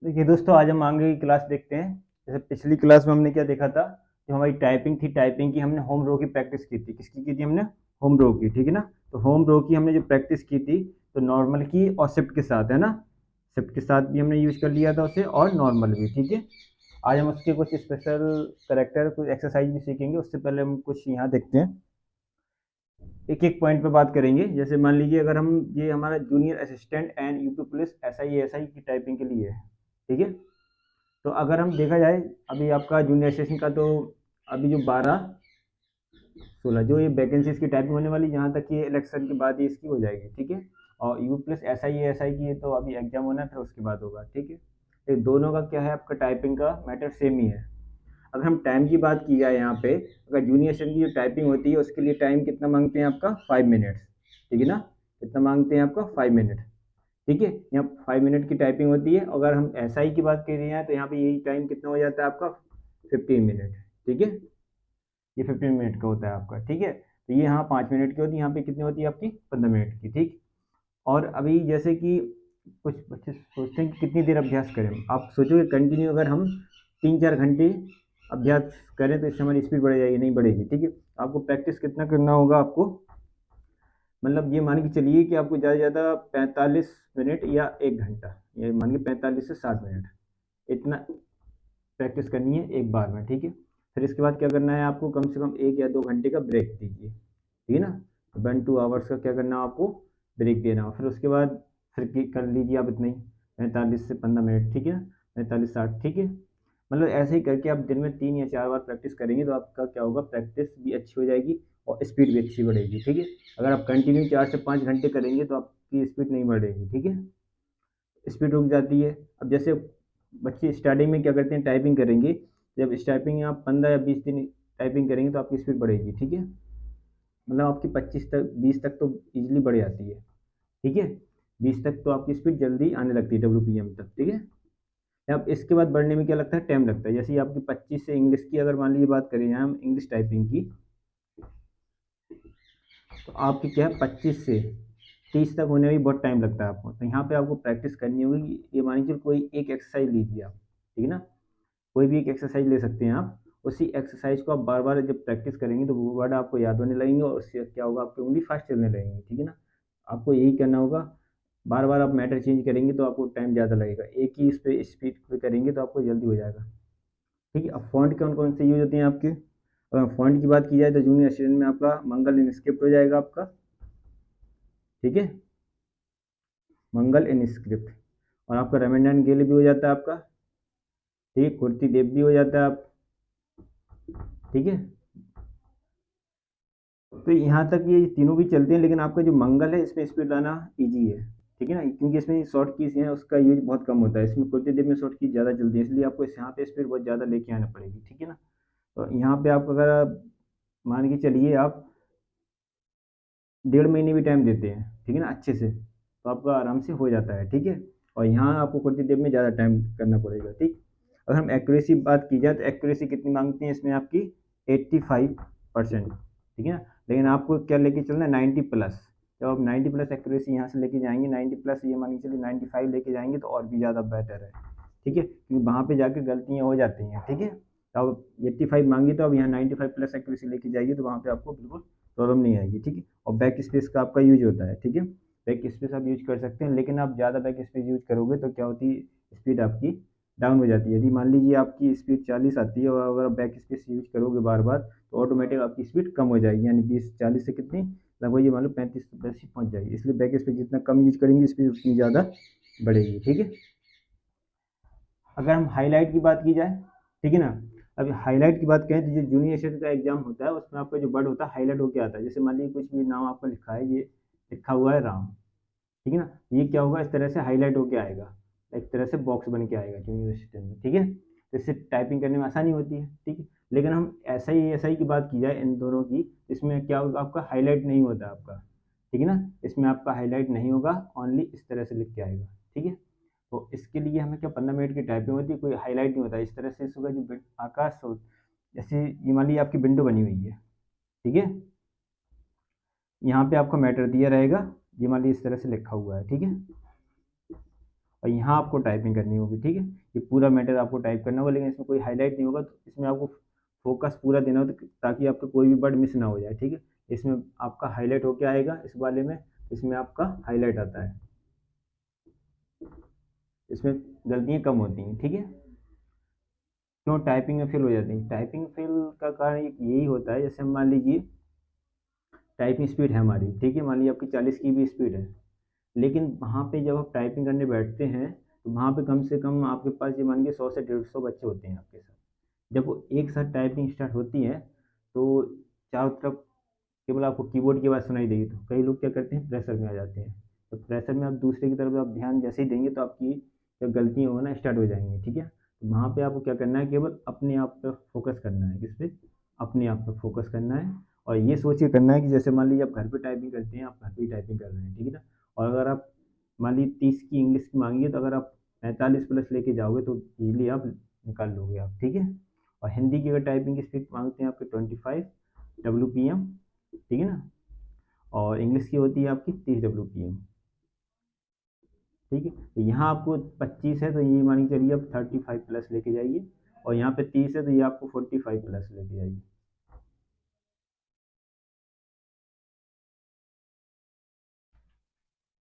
देखिए दोस्तों, आज हम आगे की क्लास देखते हैं। जैसे पिछली क्लास में हमने क्या देखा था, जो हमारी टाइपिंग थी, टाइपिंग की हमने होम रो की प्रैक्टिस की थी। किसकी की थी हमने? होम रो की, ठीक है ना। तो होम रो की हमने जो प्रैक्टिस की थी, तो नॉर्मल की और शिफ्ट के साथ, है ना। शिफ्ट के साथ भी हमने यूज कर लिया था उसे, और नॉर्मल भी, ठीक है। आज हम उसके कुछ स्पेशल करेक्टर, कुछ एक्सरसाइज भी सीखेंगे। उससे पहले हम कुछ यहाँ देखते हैं, एक एक पॉइंट पे बात करेंगे। जैसे मान लीजिए, अगर हम, ये हमारा junior assistant and UP police SI की टाइपिंग के लिए है, ठीक है। तो अगर हम देखा जाए, अभी आपका जूनियर सेशन का, तो अभी जो 12 16 जो ये वैकेंसीज की टाइपिंग होने वाली, जहाँ तक ये इलेक्शन के बाद ही इसकी हो जाएगी, ठीक है। और यू प्लस एस आई की है, तो अभी एग्जाम होना है, फिर उसके बाद होगा, ठीक है। तो दोनों का क्या है, आपका टाइपिंग का मैटर सेम ही है। अगर हम टाइम की बात की जाए यहाँ पे, अगर जूनियर सेशन की जो टाइपिंग होती है, उसके लिए टाइम कितना मांगते हैं आपका? 5 मिनट्स, ठीक है ना। कितना मांगते हैं आपका? 5 मिनट, ठीक है। यहाँ 5 मिनट की टाइपिंग होती है। अगर हम एसआई की बात कर रहे हैं, तो यहाँ पे यही टाइम कितना हो जाता है आपका? 15 मिनट, ठीक है। ये 15 मिनट का होता है आपका, ठीक है। तो ये यहाँ 5 मिनट की होती है, यहाँ पे कितनी होती है आपकी? 15 मिनट की, ठीक। और अभी जैसे कि कुछ बच्चे सोचते हैं कि कितनी देर अभ्यास करें। आप सोचोगे कंटिन्यू अगर हम 3 4 घंटे अभ्यास करें, तो इससे हमारी स्पीड बढ़ जाएगी? नहीं बढ़ेगी, ठीक है। आपको प्रैक्टिस कितना करना होगा आपको? मतलब ये मान के चलिए कि आपको ज़्यादा से ज़्यादा 45 मिनट या 1 घंटा, ये मान के 45 से 60 मिनट, इतना प्रैक्टिस करनी है एक बार में, ठीक है। फिर इसके बाद क्या करना है आपको? कम से कम 1 या 2 घंटे का ब्रेक दीजिए, ठीक है ना। 1 2 आवर्स का क्या करना है आपको? ब्रेक देना। फिर उसके बाद फिर कर लीजिए आप इतना ही, 45 से 15 मिनट, ठीक है ना। 45 60, ठीक है। मतलब ऐसे ही करके आप दिन में 3 या 4 बार प्रैक्टिस करेंगे, तो आपका क्या होगा, प्रैक्टिस भी अच्छी हो जाएगी और स्पीड भी अच्छी बढ़ेगी, ठीक है। अगर आप कंटिन्यू 4 से 5 घंटे करेंगे, तो आपकी स्पीड नहीं बढ़ेगी, ठीक है। स्पीड रुक जाती है। अब जैसे बच्चे स्टार्टिंग में क्या करते हैं, टाइपिंग करेंगे। जब स्टार्टिंग में आप 15 या 20 दिन टाइपिंग करेंगे, तो आपकी स्पीड बढ़ेगी, ठीक है। मतलब आपकी 25 तक 20 तक तो ईजिली बढ़ जाती है, ठीक है। 20 तक तो आपकी स्पीड जल्दी आने लगती है, WPM तक, ठीक है। अब इसके बाद बढ़ने में क्या लगता है? टाइम लगता है। जैसे आपकी 25 से इंग्लिश की अगर मान लीजिए बात करें यहाँ हम इंग्लिश टाइपिंग की, तो आपकी क्या है, 25 से 30 तक होने में भी बहुत टाइम लगता है आपको। तो यहाँ पे आपको प्रैक्टिस करनी होगी। ये मान लीजिए कोई एक एक्सरसाइज लीजिए आप, ठीक है ना। कोई भी एक एक्सरसाइज ले सकते हैं आप। उसी एक्सरसाइज को आप बार बार जब प्रैक्टिस करेंगे, तो वो वर्ड आपको याद होने लगेंगे, और उससे क्या होगा, आपकी उंगली फास्ट चलने लगेंगी, ठीक है ना। आपको यही करना होगा। बार बार आप मैटर चेंज करेंगे, तो आपको टाइम ज़्यादा लगेगा। एक ही इस पे स्पीड पे करेंगे, तो आपको जल्दी हो जाएगा, ठीक है। अब फॉन्ट कौन कौन से यूज होते हैं आपके? अगर फॉन्ट की बात की जाए, तो जूनियर असिस्टेंट में आपका मंगल इनस्क्रिप्ट हो जाएगा आपका, ठीक है। मंगल इनस्क्रिप्ट। और आपका रेमेंडेंट गेल भी हो जाता है आपका, ठीक है। कुर्ती देव भी हो जाता है आप, ठीक है। तो यहाँ तक ये तीनों भी चलते हैं, लेकिन आपका जो मंगल है, इसमें स्पीड लाना ईजी है, ठीक है ना, क्योंकि इसमें शॉर्ट कीज हैं, उसका यूज बहुत कम होता है। इसमें कुछ देर में शॉर्ट कीज ज़्यादा चलती है, इसलिए आपको यहाँ पे स्पीड बहुत ज़्यादा लेके आना पड़ेगी, ठीक है ना। तो यहाँ पे आप अगर मान के चलिए आप 1.5 महीने भी टाइम देते हैं, ठीक है ना, अच्छे से, तो आपका आराम से हो जाता है, ठीक है। और यहाँ आपको कुछ देर में ज़्यादा टाइम करना पड़ेगा, ठीक। अगर हम एक्यूरेसी बात की जाए, तो एक्यूरेसी कितनी मांगती है इसमें आपकी? 85%, ठीक है ना। लेकिन आपको क्या लेके चलना है? 90+। जब आप 90+ एक्यूरेसी यहाँ से लेके जाएंगे, 90+, ये मान के चलिए 95 लेके जाएंगे, तो और भी ज़्यादा बेटर है, ठीक है, क्योंकि वहाँ पे जाके गलतियाँ हो जाती हैं, ठीक है। तो अब 85 मांगी, तो अब यहाँ 95+ एक्यूरेसी लेके जाइए, तो वहाँ पे आपको बिल्कुल प्रॉब्लम नहीं आएगी, ठीक है। और बैक स्पेस का आपका यूज होता है, ठीक है। बैक स्पेस आप यूज कर सकते हैं, लेकिन आप ज़्यादा बैक स्पेस यूज करोगे, तो क्या होती है, स्पीड आपकी डाउन हो जाती है। यदि मान लीजिए आपकी स्पीड 40 आती है, और अगर आप बैक स्पेस यूज करोगे बार बार, तो ऑटोमेटिक आपकी स्पीड कम हो जाएगी, यानी 20 40 से कितनी, लगभग ये मान लो 35 ही पहुँच जाएगी। इसलिए बैक स्पेस जितना कम यूज करेंगे, स्पीड उतनी ज़्यादा बढ़ेगी, ठीक है। अगर हम हाईलाइट की बात की जाए, ठीक है ना। अभी हाईलाइट की बात करें, तो जो जूनियर एसएससी का एग्जाम होता है, उसमें आपका जो वर्ड होता है हाईलाइट होकर आता है। जैसे मान लीजिए कुछ भी नाम आपका लिखा है, ये लिखा हुआ है राम, ठीक है ना। ये क्या होगा, इस तरह से हाईलाइट होकर आएगा, एक तरह से बॉक्स बन के आएगा जूनियर एसएससी में, ठीक है। तो इससे टाइपिंग करने में आसानी होती है, ठीक है। लेकिन हम एसआई की बात की जाए, इन दोनों की, इसमें क्या होगा, आपका हाईलाइट नहीं होता आपका, ठीक है ना। इसमें आपका हाईलाइट नहीं होगा, ओनली इस तरह से लिख के आएगा, ठीक है। तो इसके लिए हमें क्या, 15 मिनट की टाइपिंग होती है, कोई हाईलाइट नहीं होता। इस तरह से इसका जो आकाश हो, जैसे ये मान लीजिए आपकी विंडो बनी हुई है, ठीक है। यहाँ पे आपका मैटर दिया रहेगा, ये मान लीजिए इस तरह से लिखा हुआ है, ठीक है। और यहाँ आपको टाइपिंग करनी होगी, ठीक है। ये पूरा मैटर आपको टाइप करना होगा, लेकिन इसमें कोई हाईलाइट नहीं होगा, तो इसमें आपको फोकस पूरा देना होगा ताकि आपका कोई भी वर्ड मिस ना हो जाए, ठीक है। इसमें आपका हाईलाइट होके आएगा इस वाले में, इसमें आपका हाईलाइट आता है, इसमें गलतियाँ कम होती हैं, ठीक है। क्यों टाइपिंग में फेल हो जाती है? टाइपिंग फेल का कारण यही होता है, जैसे मान लीजिए टाइपिंग स्पीड है हमारी, ठीक है, मान लीजिए आपकी 40 की भी स्पीड है, लेकिन वहाँ पे जब आप टाइपिंग करने बैठते हैं तो वहाँ पे कम से कम आपके पास ये मान लीजिए 100 से 150 बच्चे होते हैं आपके साथ। जब वो एक साथ टाइपिंग स्टार्ट होती है तो चारों तरफ केवल आपको कीबोर्ड की आवाज़ सुनाई देगी, तो कई लोग क्या करते हैं, प्रेशर में आ जाते हैं। तो प्रेशर में आप दूसरे की तरफ आप ध्यान जैसे ही देंगे तो आपकी जो गलतियाँ होना स्टार्ट हो जाएंगी, ठीक है। तो वहाँ पे आपको क्या करना है, केवल अपने आप पर फोकस करना है, किस पे, अपने आप पर फोकस करना है। और ये सोच के करना है कि जैसे मान लीजिए आप घर पे टाइपिंग करते हैं, आप घर पे ही टाइपिंग कर रहे हैं, ठीक है ना। और अगर आप मान लीजिए 30 की इंग्लिश की मांगी है, तो अगर आप 45 प्लस लेके जाओगे तो इजीली आप निकाल लोगे आप, ठीक है। और हिंदी की अगर टाइपिंग की स्पीड मांगते हैं आपके 25 WPM, ठीक है ना। और इंग्लिश की होती है आपकी 30 WPM, ठीक है। तो यहाँ आपको 25 है तो ये मान के चलिए आप 35 प्लस लेके जाइए, और यहाँ पे 30 है तो ये आपको 45 प्लस लेके जाइए,